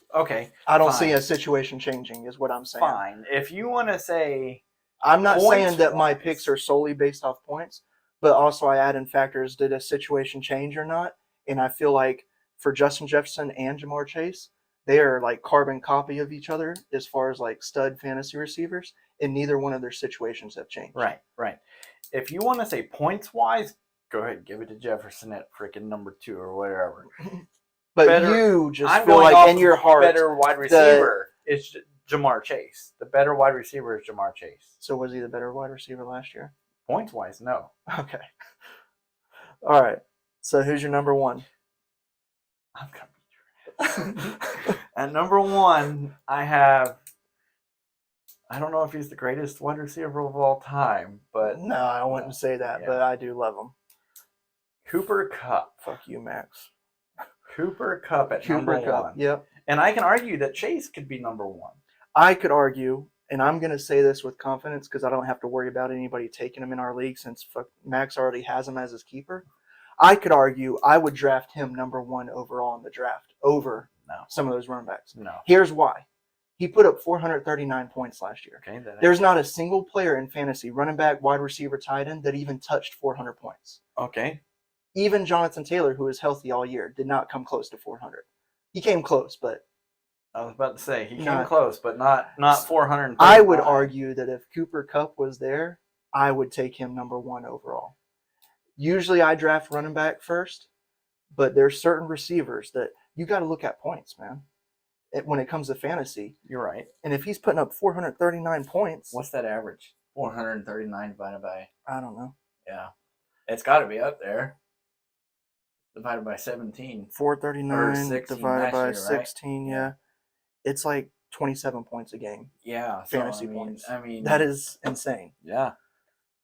Speaker 2: I don't see a situation changing, is what I'm saying.
Speaker 1: Fine. If you want to say...
Speaker 2: I'm not saying that my picks are solely based off points, but also I add in factors, did a situation change or not? And I feel like for Justin Jefferson and Jamar Chase, they are like carbon copy of each other as far as like stud fantasy receivers, and neither one of their situations have changed.
Speaker 1: Right. If you want to say points-wise, go ahead, give it to Jefferson at freaking number 2 or whatever.
Speaker 2: But you just feel like in your heart,
Speaker 1: better wide receiver is Jamar Chase. The better wide receiver is Jamar Chase.
Speaker 2: So was he the better wide receiver last year?
Speaker 1: Points-wise, no.
Speaker 2: Okay. All right. So who's your number 1?
Speaker 1: I'm going to be trash. At number 1, I don't know if he's the greatest wide receiver of all time, but...
Speaker 2: No, I wouldn't say that, but I do love him.
Speaker 1: Cooper Kupp.
Speaker 2: Fuck you, Max.
Speaker 1: Cooper Kupp at number 1.
Speaker 2: Yep.
Speaker 1: And I can argue that Chase could be number 1.
Speaker 2: I could argue, and I'm going to say this with confidence because I don't have to worry about anybody taking him in our league since Max already has him as his keeper. I could argue I would draft him number 1 overall in the draft over some of those running backs.
Speaker 1: No.
Speaker 2: Here's why. He put up 439 points last year.
Speaker 1: Okay,
Speaker 2: there's not a single player in fantasy, running back, wide receiver, tight end, that even touched 400 points.
Speaker 1: Okay.
Speaker 2: Even Jonathan Taylor, who was healthy all year, did not come close to 400. He came close, but...
Speaker 1: I was about to say, he came close, but not 400.
Speaker 2: I would argue that if Cooper Kupp was there, I would take him number 1 overall. Usually I draft running back first, but there's certain receivers that you got to look at points, man. when it comes to fantasy.
Speaker 1: You're right.
Speaker 2: And if he's putting up 439 points,
Speaker 1: What's that average? 439 divided by.
Speaker 2: I don't know.
Speaker 1: Yeah, it's got to be up there. Divided by 17.
Speaker 2: 439 divided by
Speaker 1: year,
Speaker 2: 16,
Speaker 1: right?
Speaker 2: yeah. It's like 27 points a game.
Speaker 1: Yeah,
Speaker 2: Fantasy points.
Speaker 1: I mean,
Speaker 2: that is insane.
Speaker 1: Yeah.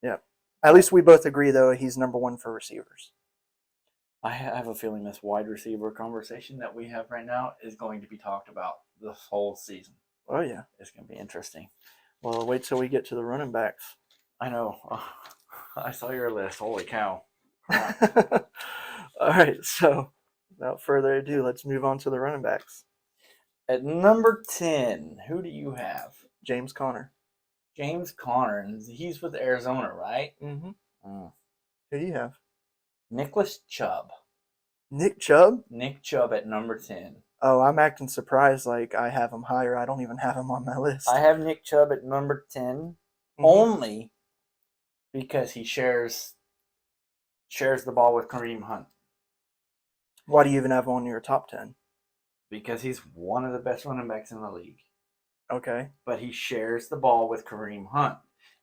Speaker 2: Yeah. At least we both agree, though, he's number one for receivers.
Speaker 1: I have a feeling this wide receiver conversation that we have right now is going to be talked about this whole season.
Speaker 2: Oh, yeah.
Speaker 1: It's going to be interesting.
Speaker 2: Well, wait till we get to the running backs.
Speaker 1: I know. I saw your list. Holy cow.
Speaker 2: All right, so without further ado, let's move on to the running backs.
Speaker 1: At number 10, who do you have?
Speaker 2: James Conner.
Speaker 1: James Conner. He's with Arizona, right?
Speaker 2: Mm-hmm.
Speaker 1: Mm.
Speaker 2: Who do you have?
Speaker 1: Nicholas Chubb.
Speaker 2: Nick Chubb?
Speaker 1: Nick Chubb at number 10.
Speaker 2: Oh, I'm acting surprised like I have him higher. I don't even have him on my list.
Speaker 1: I have Nick Chubb at number 10 only because he shares the ball with Kareem Hunt.
Speaker 2: Why do you even have him on your top 10?
Speaker 1: Because he's one of the best running backs in the league.
Speaker 2: Okay.
Speaker 1: But he shares the ball with Kareem Hunt.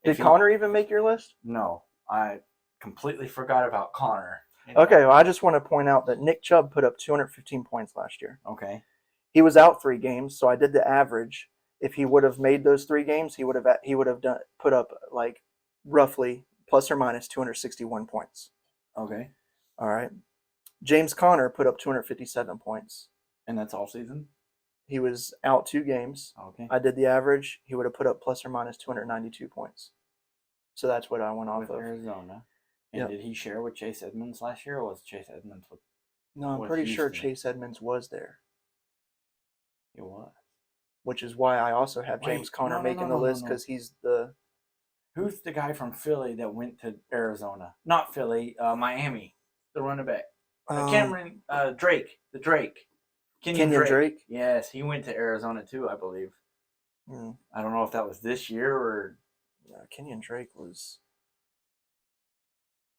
Speaker 2: Did Conner even make your list?
Speaker 1: No. I completely forgot about Conner.
Speaker 2: Okay, well, I just want to point out that Nick Chubb put up 215 points last year.
Speaker 1: Okay.
Speaker 2: He was out 3 games, so I did the average. If he would have made those 3 games, he would have put up like roughly plus or minus 261 points.
Speaker 1: Okay.
Speaker 2: All right. James Conner put up 257 points.
Speaker 1: And that's all season?
Speaker 2: He was out 2 games.
Speaker 1: Okay.
Speaker 2: I did the average. He would have put up plus or minus 292 points. So that's what I went off
Speaker 1: with
Speaker 2: of.
Speaker 1: Arizona. And did he share with Chase Edmonds last year, or was Chase Edmonds with?
Speaker 2: No, I'm pretty sure Chase Edmonds was there.
Speaker 1: He was.
Speaker 2: Which is why I also have James Conner making the list, because he's the...
Speaker 1: Who's the guy from Philly that went to Arizona? Not Philly, Miami, the running back. Cameron Drake, the Drake.
Speaker 2: Kenyon Drake?
Speaker 1: Yes, he went to Arizona too, I believe. I don't know if that was this year or...
Speaker 2: Kenyon Drake was...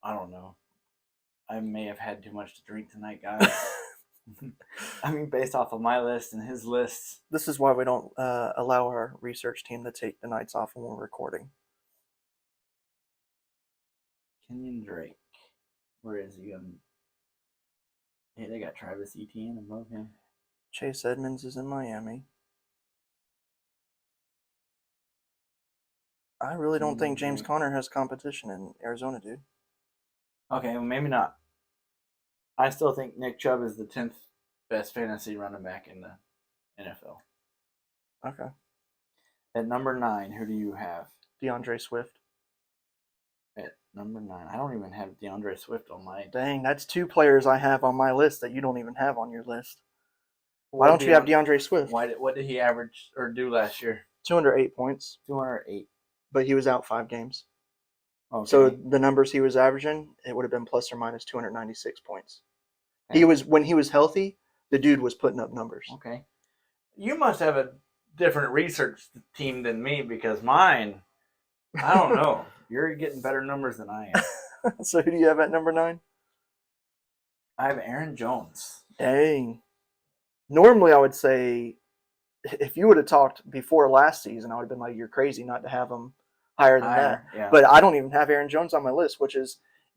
Speaker 1: I don't know. I may have had too much to drink tonight, guys. I mean, based off of my list and his lists.
Speaker 2: This is why we don't allow our research team to take the nights off when we're recording.
Speaker 1: Kenyon Drake. Where is he? Hey, they got Travis Etienne above him.
Speaker 2: Chase Edmonds is in Miami. I really don't think James Conner has competition in Arizona, dude.
Speaker 1: Okay, well, maybe not. I still think Nick Chubb is the 10th best fantasy running back in the NFL.
Speaker 2: Okay.
Speaker 1: At number 9, who do you have?
Speaker 2: Deandre Swift.
Speaker 1: At number 9. I don't even have Deandre Swift on my...
Speaker 2: Dang, that's 2 players I have on my list that you don't even have on your list. Why don't you have Deandre Swift?
Speaker 1: What did he average or do last year?
Speaker 2: 208 points.
Speaker 1: 208.
Speaker 2: But he was out 5 games.
Speaker 1: Okay.
Speaker 2: So the numbers he was averaging, it would have been plus or minus 296 points.
Speaker 1: Okay.
Speaker 2: When he was healthy, the dude was putting up numbers.
Speaker 1: Okay. You must have a different research team than me, because mine, I don't know. You're getting better numbers than I am.
Speaker 2: So who do you have at number 9?
Speaker 1: I have Aaron Jones.
Speaker 2: Dang. Normally I would say, if you would have talked before last season, I would have been like, you're crazy not to have him higher than that.
Speaker 1: Yeah.
Speaker 2: But I don't even have Aaron Jones on my list,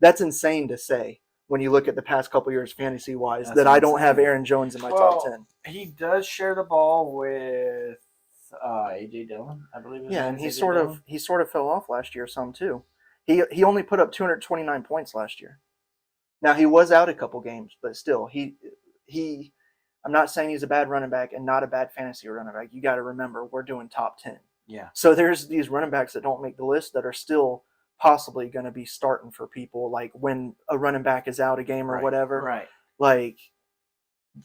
Speaker 2: that's insane to say when you look at the past couple years fantasy-wise, that I don't have Aaron Jones in my top 10.
Speaker 1: He does share the ball with A.J. Dillon, I believe.
Speaker 2: Yeah, and he sort of fell off last year some too. He only put up 229 points last year. Now he was out a couple games, but still, I'm not saying he's a bad running back and not a bad fantasy running back. You got to remember, we're doing top 10.
Speaker 1: Yeah. So
Speaker 2: there's these running backs that don't make the list that are still possibly going to be starting for people, like when a running back is out a game or whatever.
Speaker 1: Right.
Speaker 2: Like,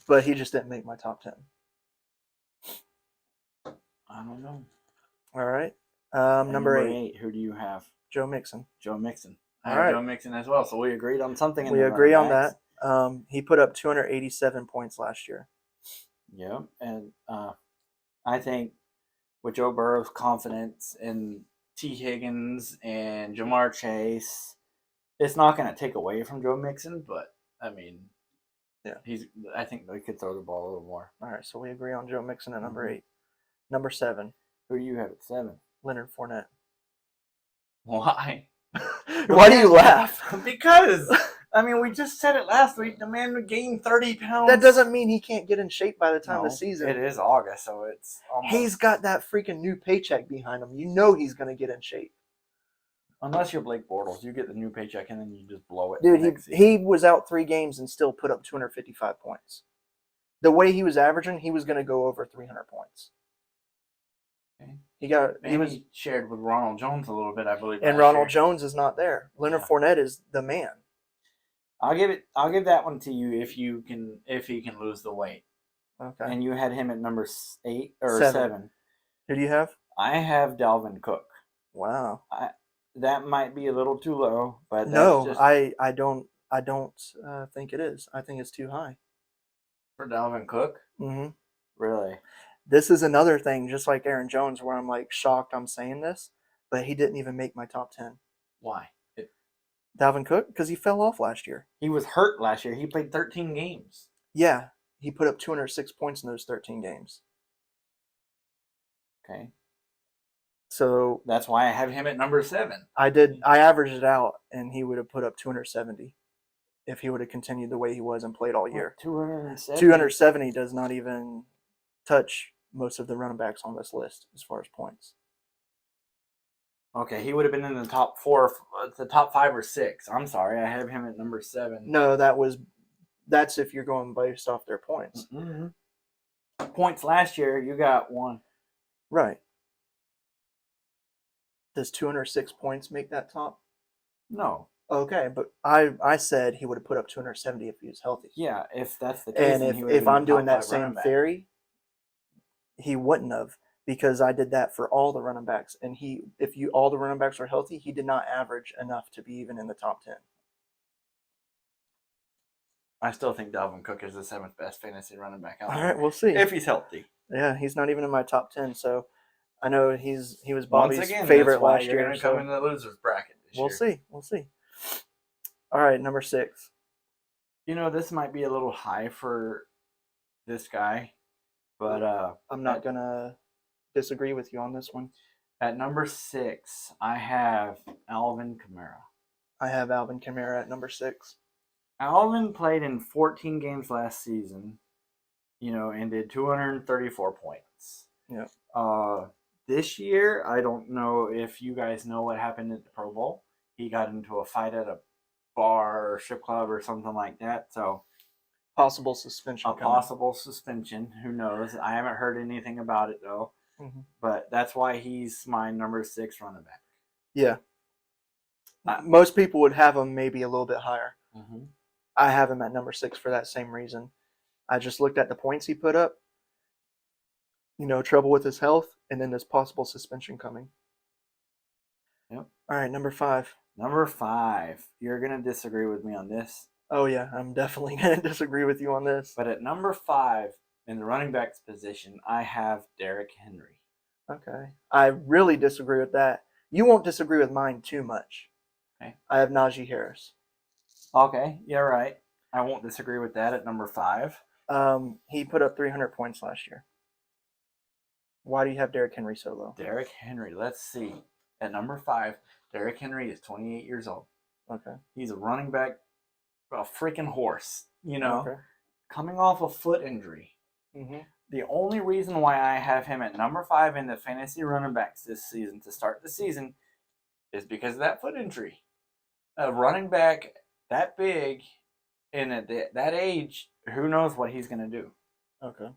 Speaker 2: but he just didn't make my top 10.
Speaker 1: I don't know.
Speaker 2: All right. Number 8.
Speaker 1: Who do you have?
Speaker 2: Joe Mixon.
Speaker 1: Joe Mixon. I have Joe Mixon as well, so we agreed on something.
Speaker 2: We agree on that. He put up 287 points last year.
Speaker 1: Yeah, and I think with Joe Burrow's confidence in T. Higgins and Jamar Chase, it's not going to take away from Joe Mixon, but, I mean,
Speaker 2: Yeah.
Speaker 1: I think they could throw the ball a little more.
Speaker 2: All right, so we agree on Joe Mixon at number
Speaker 1: Mhm.
Speaker 2: 8. Number 7,
Speaker 1: Who do you have at 7?
Speaker 2: Leonard Fournette.
Speaker 1: Why?
Speaker 2: Why do you laugh?
Speaker 1: Because I mean, we just said it last week. The man gained 30 pounds.
Speaker 2: That doesn't mean he can't get in shape by the time of the season.
Speaker 1: It is August, so it's almost.
Speaker 2: He's got that freaking new paycheck behind him. You know he's going to get in shape.
Speaker 1: Unless you're Blake Bortles, you get the new paycheck and then you just blow it.
Speaker 2: Dude, he was out 3 games and still put up 255 points. The way he was averaging, he was going to go over 300 points.
Speaker 1: Okay.
Speaker 2: He
Speaker 1: shared with Ronald Jones a little bit, I believe.
Speaker 2: And Ronald Jones is not there. Leonard Fournette is the man.
Speaker 1: I'll give that one to you if he can lose the weight.
Speaker 2: Okay.
Speaker 1: And you had him at number 8 or
Speaker 2: 7.
Speaker 1: 7.
Speaker 2: Who do you have?
Speaker 1: I have Dalvin Cook.
Speaker 2: Wow.
Speaker 1: That might be a little too low, but
Speaker 2: no, I don't think it is. I think it's too high
Speaker 1: for Dalvin Cook.
Speaker 2: Mm-hmm.
Speaker 1: Really?
Speaker 2: This is another thing, just like Aaron Jones, where I'm like shocked I'm saying this, but he didn't even make my top 10.
Speaker 1: Why?
Speaker 2: Dalvin Cook, because he fell off last year.
Speaker 1: He was hurt last year. He played 13 games.
Speaker 2: Yeah, he put up 206 points in those 13 games.
Speaker 1: Okay.
Speaker 2: So
Speaker 1: that's why I have him at number 7.
Speaker 2: I averaged it out, and he would have put up 270 if he would have continued the way he was and played all year. 270 does not even touch most of the running backs on this list as far as points.
Speaker 1: Okay, he would have been in the top 4, the top 5 or 6. I'm sorry, I have him at number 7.
Speaker 2: No, that's if you're going based off their points.
Speaker 1: Mm-hmm. Points last year, you got 1.
Speaker 2: Right. Does 206 points make that top?
Speaker 1: No.
Speaker 2: Okay, but I said he would have put up 270 if he was healthy.
Speaker 1: Yeah, if that's the case.
Speaker 2: And if I'm doing that same theory, he wouldn't have, because I did that for all the running backs. And if all the running backs were healthy, he did not average enough to be even in the top 10.
Speaker 1: I still think Dalvin Cook is the 7th best fantasy running back out there.
Speaker 2: All right, we'll see.
Speaker 1: If he's healthy.
Speaker 2: Yeah, he's not even in my top 10, so I know he was Bobby's favorite last year.
Speaker 1: You're going to come in the losers bracket this year.
Speaker 2: We'll see. All right, number 6.
Speaker 1: You know, this might be a little high for this guy, but
Speaker 2: I'm not going to disagree with you on this one.
Speaker 1: At number 6, I have Alvin Kamara.
Speaker 2: I have Alvin Kamara at number 6.
Speaker 1: Alvin played in 14 games last season, and did 234 points.
Speaker 2: Yeah.
Speaker 1: This year, I don't know if you guys know what happened at the Pro Bowl. He got into a fight at a bar or strip club or something like that. So,
Speaker 2: possible suspension.
Speaker 1: Possible suspension. Who knows? I haven't heard anything about it though. Mm-hmm. But that's why he's my number 6 running back.
Speaker 2: Yeah. Most people would have him maybe a little bit higher. Mm-hmm. I have him at number 6 for that same reason. I just looked at the points he put up. Trouble with his health, and then this possible suspension coming.
Speaker 1: Yep.
Speaker 2: All right, number 5.
Speaker 1: Number 5. You're going to disagree with me on this.
Speaker 2: Oh, yeah, I'm definitely going to disagree with you on this.
Speaker 1: But at number 5, in the running back's position, I have Derrick Henry.
Speaker 2: Okay. I really disagree with that. You won't disagree with mine too much.
Speaker 1: Okay.
Speaker 2: I have Najee Harris.
Speaker 1: Okay, you're right. I won't disagree with that at number 5.
Speaker 2: He put up 300 points last year. Why do you have Derrick Henry so low?
Speaker 1: Derrick Henry, let's see. At number 5, Derrick Henry is 28 years old.
Speaker 2: Okay.
Speaker 1: He's a running back, a freaking horse,
Speaker 2: Okay.
Speaker 1: Coming off a foot injury. Mm-hmm. The only reason why I have him at number 5 in the fantasy running backs this season to start the season is because of that foot injury. A running back that big and at that age, who knows what he's going to do.
Speaker 2: Okay.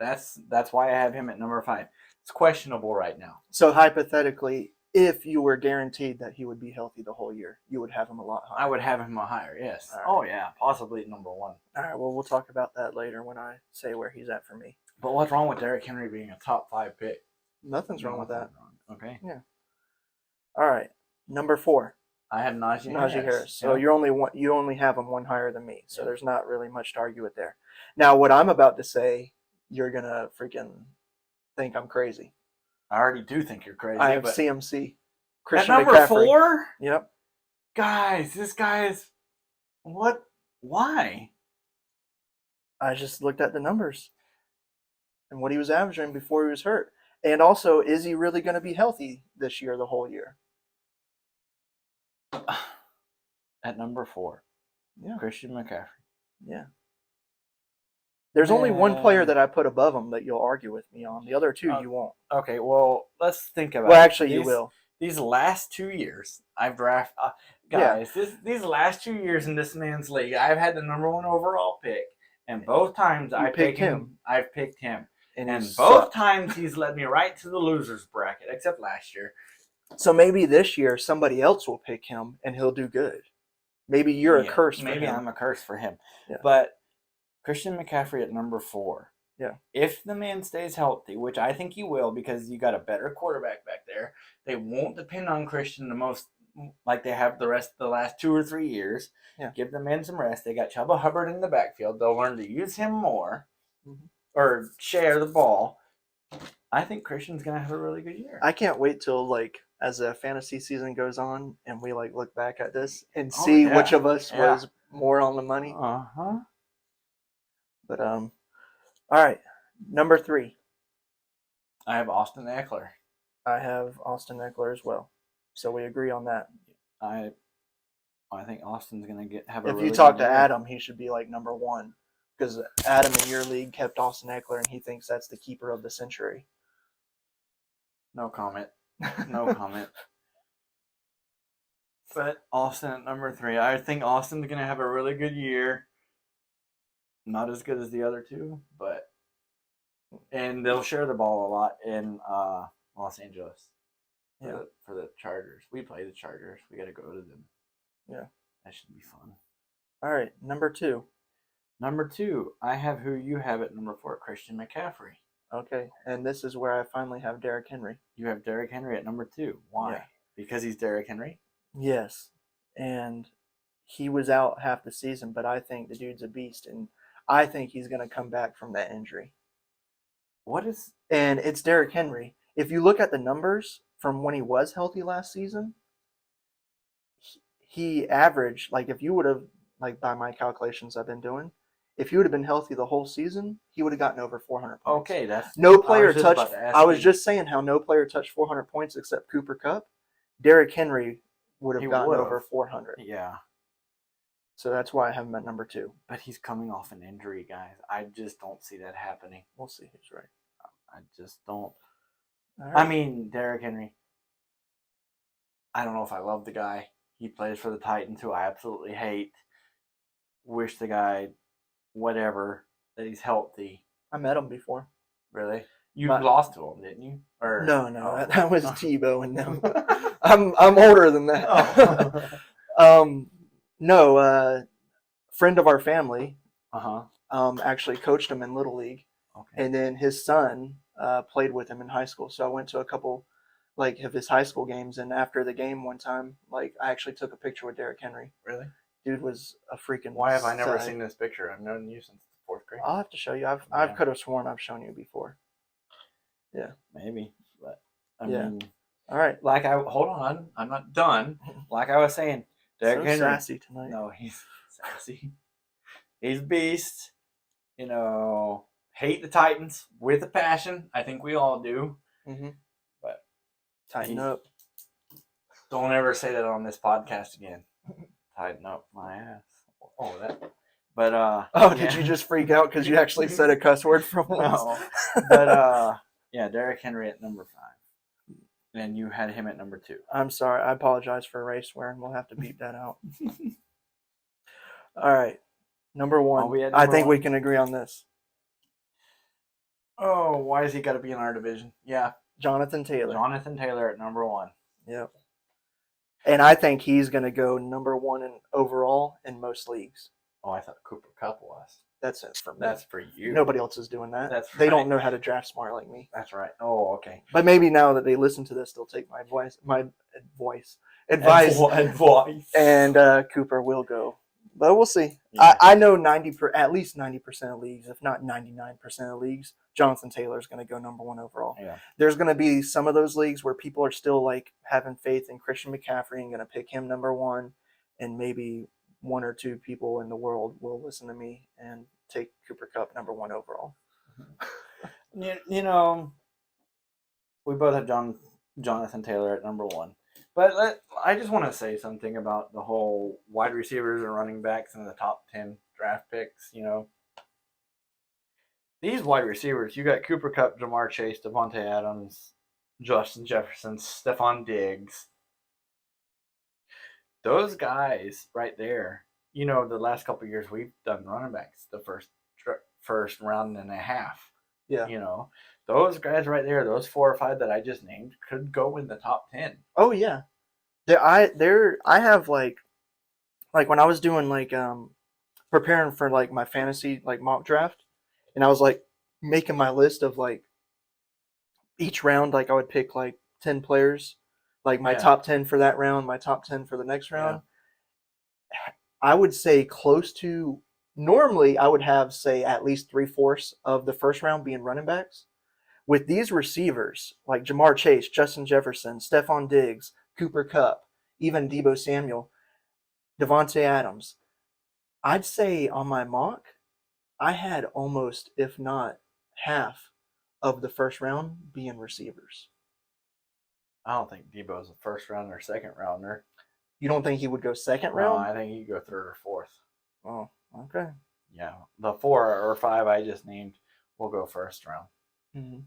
Speaker 1: That's why I have him at number 5. It's questionable right now.
Speaker 2: So hypothetically, if you were guaranteed that he would be healthy the whole year, you would have him a lot higher.
Speaker 1: I would have him a higher, yes.
Speaker 2: Right.
Speaker 1: Oh, yeah, possibly number 1.
Speaker 2: All right, well, we'll talk about that later when I say where he's at for me.
Speaker 1: But what's wrong with Derrick Henry being a top 5 pick?
Speaker 2: Nothing's wrong with that.
Speaker 1: Okay.
Speaker 2: Yeah. All right, number 4.
Speaker 1: I have Najee
Speaker 2: Harris. So you only have him one higher than me. So there's not really much to argue with there. Now, what I'm about to say, you're gonna freaking think I'm crazy.
Speaker 1: I already do think you're crazy.
Speaker 2: I have CMC.
Speaker 1: Christian at number
Speaker 2: McCaffrey.
Speaker 1: 4?
Speaker 2: Yep.
Speaker 1: Guys, this guy is what? Why?
Speaker 2: I just looked at the numbers and what he was averaging before he was hurt. And also, is he really going to be healthy this year, the whole year?
Speaker 1: At number 4,
Speaker 2: Yeah.
Speaker 1: Christian McCaffrey.
Speaker 2: Yeah. There's only one player
Speaker 1: Man.
Speaker 2: that I put above him that you'll argue with me on. The other two you won't.
Speaker 1: Okay, well, let's think about it.
Speaker 2: Well, actually, you will.
Speaker 1: These last 2 years, I've drafted guys. These last 2 years in this man's league, I've had the number 1 overall pick, and both times I've picked him. And both times he's led me right to the losers bracket, except last year.
Speaker 2: So maybe this year somebody else will pick him and he'll do good. Maybe you're a curse for him.
Speaker 1: Maybe I'm a curse for him.
Speaker 2: Yeah.
Speaker 1: But Christian McCaffrey at number 4.
Speaker 2: Yeah.
Speaker 1: If the man stays healthy, which I think he will, because you got a better quarterback back there, they won't depend on Christian the most like they have the last 2 or 3 years.
Speaker 2: Yeah.
Speaker 1: Give the man some rest. They got Chuba Hubbard in the backfield. They'll learn to use him more or share the ball. I think Christian's gonna have a really good year.
Speaker 2: I can't wait till as the fantasy season goes on and we look back at this and see which of us was more on the money. But all right, number 3.
Speaker 1: I have Austin Eckler.
Speaker 2: I have Austin Eckler as well. So we agree on that.
Speaker 1: I think Austin's gonna have a
Speaker 2: If
Speaker 1: really
Speaker 2: you talk
Speaker 1: good
Speaker 2: to
Speaker 1: year.
Speaker 2: Adam, he should be number 1 because Adam in your league kept Austin Eckler and he thinks that's the keeper of the century.
Speaker 1: No comment. No comment. But Austin at number 3. I think Austin's going to have a really good year. Not as good as the other two, and they'll share the ball a lot in Los Angeles for the Chargers. We play the Chargers. We got to go to them.
Speaker 2: Yeah.
Speaker 1: That should be fun.
Speaker 2: All right, number 2.
Speaker 1: Number 2, I have who you have at number 4, Christian McCaffrey.
Speaker 2: Okay, and this is where I finally have Derrick Henry.
Speaker 1: You have Derrick Henry at number 2. Why?
Speaker 2: Yeah.
Speaker 1: Because he's Derrick Henry?
Speaker 2: Yes, and he was out half the season, but I think the dude's a beast, and I think he's going to come back from that injury. And it's Derrick Henry. If you look at the numbers from when he was healthy last season, he averaged, if you would have, by my calculations I've been doing, if he would have been healthy the whole season, he would have gotten over 400 points.
Speaker 1: Okay, that's
Speaker 2: no player touched. I was just saying how no player touched 400 points except Cooper Kupp. Derrick Henry would have gotten over 400.
Speaker 1: Yeah.
Speaker 2: So that's why I have him at number 2.
Speaker 1: But he's coming off an injury, guys. I just don't see that happening.
Speaker 2: We'll see who's right.
Speaker 1: I just don't.
Speaker 2: Right.
Speaker 1: I mean, Derrick Henry. I don't know if I love the guy. He plays for the Titans, who I absolutely hate. Wish the guy, whatever, that he's healthy.
Speaker 2: I met him before.
Speaker 1: Really? You lost to him, didn't you? Or
Speaker 2: no, that was Tebow and them. I'm older than that. No, friend of our family. Actually coached him in Little League, and then his son played with him in high school. So I went to a couple of his high school games, and after the game one time, I actually took a picture with Derrick Henry.
Speaker 1: Really?
Speaker 2: Dude was a freaking.
Speaker 1: Why have I never seen this picture? I've known you since 4th grade.
Speaker 2: I'll have to show you. I could have sworn I've shown you before. Yeah.
Speaker 1: Maybe, but I mean,
Speaker 2: all right.
Speaker 1: Hold on, I'm not done. Like I was saying, Derrick Henry.
Speaker 2: Sassy tonight.
Speaker 1: No, he's sassy. He's a beast. Hate the Titans with a passion. I think we all do. But
Speaker 2: tighten up.
Speaker 1: Don't ever say that on this podcast again. Tighten up my ass. Oh, that. But
Speaker 2: did you just freak out because you actually said a cuss word from once?
Speaker 1: No. But Derrick Henry at number 5. And you had him at number 2.
Speaker 2: I'm sorry. I apologize for race swearing. We'll have to beep that out. All right. Number 1. I think we can agree on this.
Speaker 1: Oh, why has he got to be in our division? Yeah.
Speaker 2: Jonathan Taylor.
Speaker 1: Jonathan Taylor at number 1.
Speaker 2: Yep. And I think he's going to go number 1 in overall in most leagues.
Speaker 1: Oh, I thought Cooper Kupp was.
Speaker 2: That's it for me.
Speaker 1: That's for you.
Speaker 2: Nobody else is doing that.
Speaker 1: That's
Speaker 2: They don't know how to draft smart like me.
Speaker 1: That's right. Oh, okay.
Speaker 2: But maybe now that they listen to this, they'll take my advice. And Cooper will go. But we'll see. Yeah. I know at least 90% of leagues, if not 99% of leagues, Jonathan Taylor is going to go number 1 overall.
Speaker 1: Yeah.
Speaker 2: There's going to be some of those leagues where people are still having faith in Christian McCaffrey and going to pick him number 1, and maybe one or two people in the world will listen to me and take Cooper Kupp number 1 overall.
Speaker 1: You know, we both have Jonathan Taylor at number 1. But I just want to say something about the whole wide receivers and running backs in the top 10 draft picks. You know, these wide receivers, you got Cooper Kupp, Jamar Chase, Devonta Adams, Justin Jefferson, Stephon Diggs. Those guys right there, you know, the last couple of years we've done running backs the first round and a half.
Speaker 2: Yeah.
Speaker 1: You know, those guys right there, those 4 or 5 that I just named, could go in the top 10.
Speaker 2: Oh yeah, I have like when I was doing like preparing for like my fantasy like mock draft, and I was like making my list of like each round, like I would pick like 10 players, like my top 10 for that round, my top 10 for the next round. Yeah. I would say close to, normally I would have say at least 3/4 of the first round being running backs. With these receivers like Jamar Chase, Justin Jefferson, Stephon Diggs, Cooper Kupp, even Deebo Samuel, Devonta Adams, I'd say on my mock, I had almost, if not half, of the first round being receivers.
Speaker 1: I don't think Debo's a first rounder or second rounder.
Speaker 2: You don't think he would go second round?
Speaker 1: No, I think he'd go 3rd or 4th.
Speaker 2: Oh, okay.
Speaker 1: Yeah, the 4 or 5 I just named will go first round.
Speaker 2: Mm-hmm.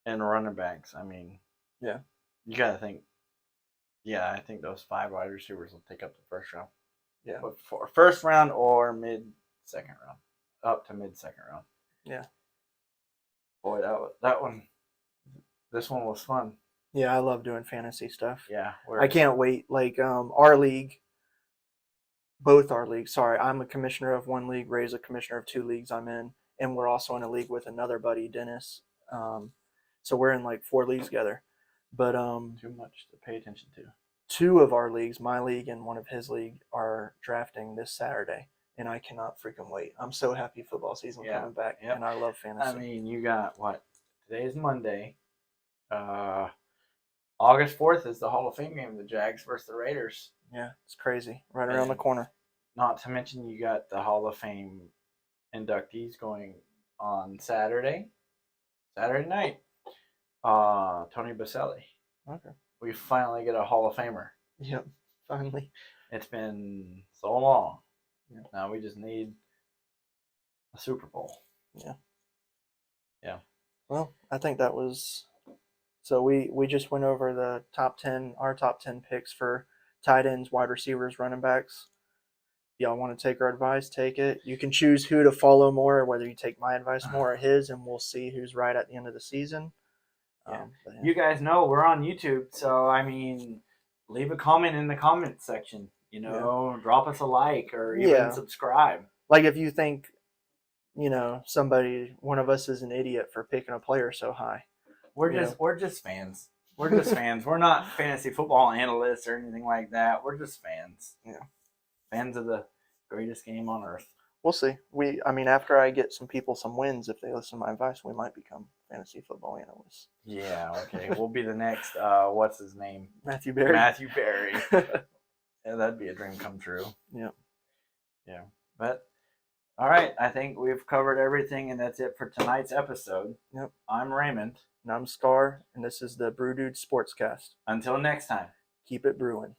Speaker 1: And running backs, I mean,
Speaker 2: yeah,
Speaker 1: you got to think. Yeah, I think those 5 wide receivers will take up the first round.
Speaker 2: Yeah,
Speaker 1: but for first round or mid-second round, up to mid-second round.
Speaker 2: Yeah.
Speaker 1: Boy, that one. This one was fun.
Speaker 2: Yeah, I love doing fantasy stuff.
Speaker 1: Yeah,
Speaker 2: I can't wait. Like our league, both our leagues. Sorry, I'm a commissioner of one league. Ray's a commissioner of 2 leagues I'm in, and we're also in a league with another buddy, Dennis. So we're in like 4 leagues together. But
Speaker 1: too much to pay attention to.
Speaker 2: 2 of our leagues, my league and one of his league, are drafting this Saturday, and I cannot freaking wait. I'm so happy football season coming back, and I love fantasy.
Speaker 1: I mean, you got what? Today's Monday. August 4th is the Hall of Fame game, the Jags versus the Raiders.
Speaker 2: Yeah, it's crazy. Right around the corner.
Speaker 1: Not to mention you got the Hall of Fame inductees going on Saturday night. Tony Baselli.
Speaker 2: Okay.
Speaker 1: We finally get a Hall of Famer.
Speaker 2: Yep, finally.
Speaker 1: It's been so long. Yeah. Now we just need a Super Bowl.
Speaker 2: Yeah.
Speaker 1: Yeah.
Speaker 2: Well, I think that was... So we just went over the our top 10 picks for tight ends, wide receivers, running backs. Y'all want to take our advice, take it. You can choose who to follow more, whether you take my advice more or his, and we'll see who's right at the end of the season.
Speaker 1: Yeah. You guys know we're on YouTube, so I mean, leave a comment in the comment section. You know, drop us a like or even subscribe.
Speaker 2: Like if you think, one of us is an idiot for picking a player so high.
Speaker 1: We're just fans. We're just fans. We're not fantasy football analysts or anything like that. We're just fans.
Speaker 2: Yeah.
Speaker 1: Fans of the greatest game on earth.
Speaker 2: We'll see. After I get some people some wins, if they listen to my advice, we might become fantasy football analysts.
Speaker 1: Yeah, okay. We'll be the next, what's his name?
Speaker 2: Matthew Berry.
Speaker 1: Matthew Berry. Yeah, that'd be a dream come true.
Speaker 2: Yeah.
Speaker 1: Yeah. But, all right. I think we've covered everything, and that's it for tonight's episode.
Speaker 2: Yep.
Speaker 1: I'm Raymond.
Speaker 2: And I'm Scar, and this is the Brew Dudes Sportscast.
Speaker 1: Until next time.
Speaker 2: Keep it brewing.